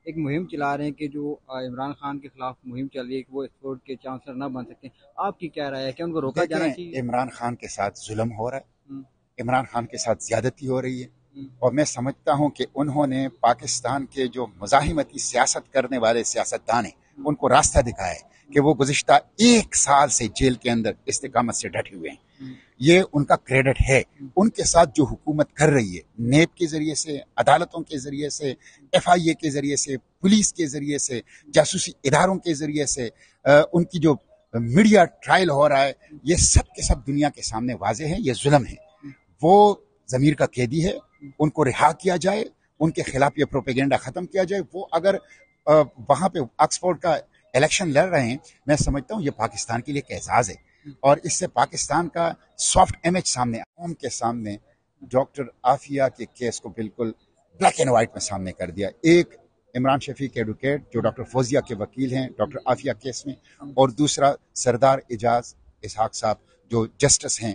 ایک مہم چلا رہے ہیں کہ جو عمران خان کے خلاف مہم چل رہی ہے کہ وہ اسپورٹ کے چانسلر نہ بن سکتے ہیں، آپ کی کیا رائے ہے؟ کیا ان کو روکا جانا چاہیے؟ دیکھیں، عمران خان کے ساتھ ظلم ہو رہا ہے، عمران خان کے ساتھ زیادتی ہو رہی ہے، اور میں سمجھتا ہوں کہ انہوں نے پاکستان کے جو مزاحمتی سیاست کرنے والے سیاستدان ہیں ان کو راستہ دکھایا ہے کہ وہ گزشتہ 1 سال سے جیل کے اندر استقامت سے ڈٹے ہوئے ہیں۔ یہ ان کا کریڈٹ ہے۔ ان کے ساتھ جو حکومت کر رہی ہے، نیب کے ذریعے سے، عدالتوں کے ذریعے سے، FIA کے ذریعے سے، پولیس کے ذریعے سے، جاسوسی اداروں کے ذریعے سے، ان کی جو میڈیا ٹرائل ہو رہا ہے، یہ سب کے سب دنیا کے سامنے واضح ہے، یہ ظلم ہے۔ وہ ضمیر کا قیدی ہے، ان کو رہا کیا جائے، ان کے خلاف یہ پروپیگنڈا ختم کیا جائے۔ وہ اگر وہاں پہ آکسفورڈ کا الیکشن لڑ رہے ہیں، میں سمجھتا ہوں یہ پاکستان کے لیے ایک اعزاز ہے، اور اس سے پاکستان کا سافٹ امیج سامنے، عوام کے سامنے ڈاکٹر عافیہ کے کیس کو بالکل بلیک اینڈ وائٹ میں سامنے کر دیا۔ ایک عمران شفیق ایڈوکیٹ جو ڈاکٹر فوزیہ کے وکیل ہیں ڈاکٹر عافیہ کیس میں، اور دوسرا سردار اعجاز اسحاق صاحب جو جسٹس ہیں